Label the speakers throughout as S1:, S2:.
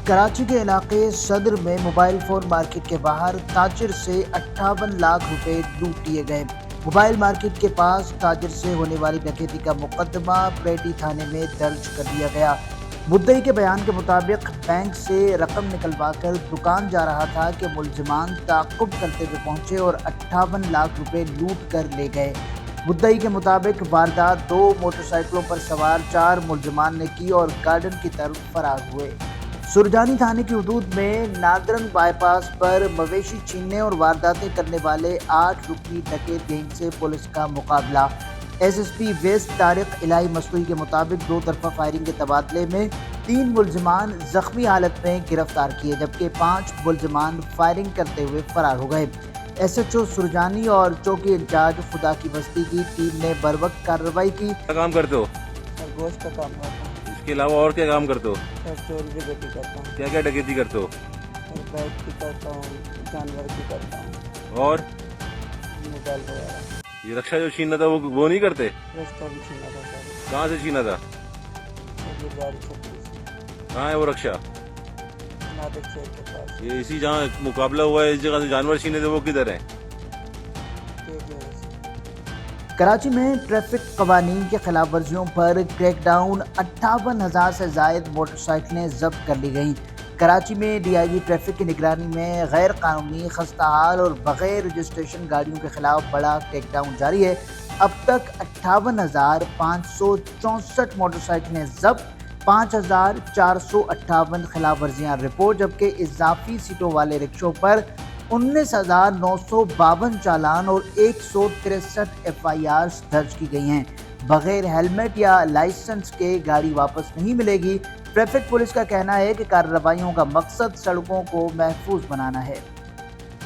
S1: کراچی کے علاقے صدر میں موبائل فون مارکیٹ کے باہر تاجر سے 58 لاکھ روپے لوٹ لیے گئے۔ موبائل مارکیٹ کے پاس تاجر سے ہونے والی ڈکیتی کا مقدمہ پیٹی تھانے میں درج کر دیا گیا۔ مدعی کے بیان کے مطابق بینک سے رقم نکلوا کر دکان جا رہا تھا کہ ملزمان تعاقب کرتے ہوئے پہنچے اور 58 لاکھ روپے لوٹ کر لے گئے۔ مدعی کے مطابق واردات 2 موٹر سائیکلوں پر سوار 4 ملزمان نے کی اور گارڈن کی طرف فرار ہوئے۔ سرجانی تھانے کی حدود میں نادرنگ بائی پاس پر مویشی چھیننے اور وارداتیں کرنے والے 8 رکنی ڈکیت گینگ سے پولیس کا مقابلہ۔ S S P west Tariq Elahi مستوی کے مطابق 2 طرفہ فائرنگ کے تبادلے میں 3 ملزمان زخمی حالت میں گرفتار کیے جبکہ 5 ملزمان فائرنگ کرتے ہوئے فرار ہو گئے۔ ایس ایچ او سرجانی اور چوکی انچارج خدا کی بستی کی ٹیم نے بروقت کارروائی کی۔
S2: کیا کام کرتے ہو؟
S3: گوشت کا کام کرتا ہوں۔
S2: اس کے علاوہ اور کیا کام کرتے ہو؟
S3: چوری ڈکیتی کرتا ہوں۔
S2: کیا کیا ڈکیتی کرتے ہو؟
S3: بائک کی کرتا ہوں، جانور کی کرتا ہوں،
S2: اور
S3: موبائل وغیرہ۔
S2: یہ رکشا جو چھیننا تھا وہ نہیں کرتے؟
S3: رستہ بھی چھینا تھا سر،
S2: کہاں سے چھینا تھا؟
S3: گاڑی چھپی سے
S2: کہاں ہے وہ رکشا؟
S3: نادر چوک کے پاس
S2: یہ اسی جہاں مقابلہ ہوا ہے اس جگہ سے جانور چھینے تھے وہ کدھر ہیں؟
S3: ایک جگہ سے۔
S1: کراچی میں ٹریفک قوانین کی خلاف ورزیوں پر کریک ڈاؤن، 58,000 سے زائد موٹر سائیکلیں ضبط کر لی گئیں۔ کراچی میں ڈی آئی جی ٹریفک کی نگرانی میں غیر قانونی، خستہ حال اور بغیر رجسٹریشن گاڑیوں کے خلاف بڑا کریک ڈاؤن جاری ہے۔ اب تک 58,564 موٹر سائیکلیں ضبط، 5,458 خلاف ورزیاں رپورٹ، جبکہ اضافی سیٹوں والے رکشوں پر 19,952 چالان اور 163 ایف آئی آرز درج کی گئی ہیں۔ بغیر ہیلمٹ یا لائسنس کے گاڑی واپس نہیں ملے گی۔ ٹریفک پولیس کا کہنا ہے کہ کارروائیوں کا مقصد سڑکوں کو محفوظ بنانا ہے۔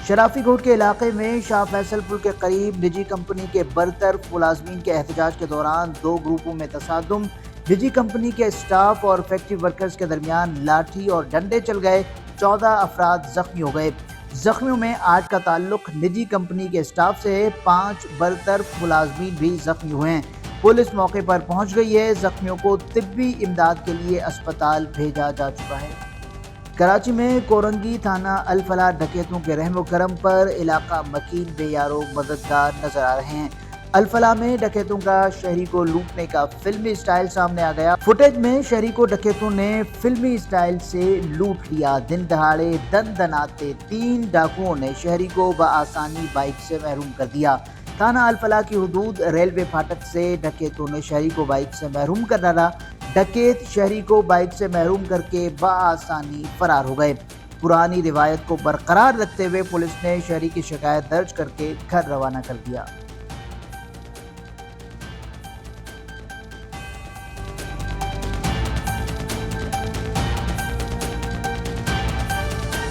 S1: شرافی کوٹ کے علاقے میں شاہ فیصل پل کے قریب نجی کمپنی کے برطرف ملازمین کے احتجاج کے دوران 2 گروپوں میں تصادم، نجی کمپنی کے اسٹاف اور فیکٹری ورکرز کے درمیان لاٹھی اور ڈنڈے چل گئے، 14 افراد زخمی ہو گئے۔ زخمیوں میں 8 کا تعلق نجی کمپنی کے اسٹاف سے ہے، 5 برطرف ملازمین بھی زخمی ہوئے ہیں۔ پولیس موقع پر پہنچ گئی ہے، زخمیوں کو طبی امداد کے لیے اسپتال بھیجا جا چکا ہے۔ کراچی میں کورنگی تھانہ الفلاح ڈکیتوں کے رحم و کرم پر علاقہ مکین بے یارو مددگار نظر آ رہے ہیں۔ الفلاح میں ڈکیتوں کا شہری کو لوٹنے کا فلمی اسٹائل سامنے آ گیا۔ فوٹیج میں شہری کو ڈکیتوں نے فلمی اسٹائل سے لوٹ لیا۔ دن دہاڑے دن دناتے 3 ڈاکوؤں نے شہری کو بآسانی بائک سے محروم کر دیا۔ تھانہ الفلاح کی حدود ریلوے پھاٹک سے ڈکیتوں نے شہری کو بائک سے محروم کر ڈالا۔ ڈکیت شہری کو بائک سے محروم کر کے بآسانی فرار ہو گئے۔ پرانی روایت کو برقرار رکھتے ہوئے پولیس نے شہری کی شکایت درج کر کے گھر روانہ کر دیا۔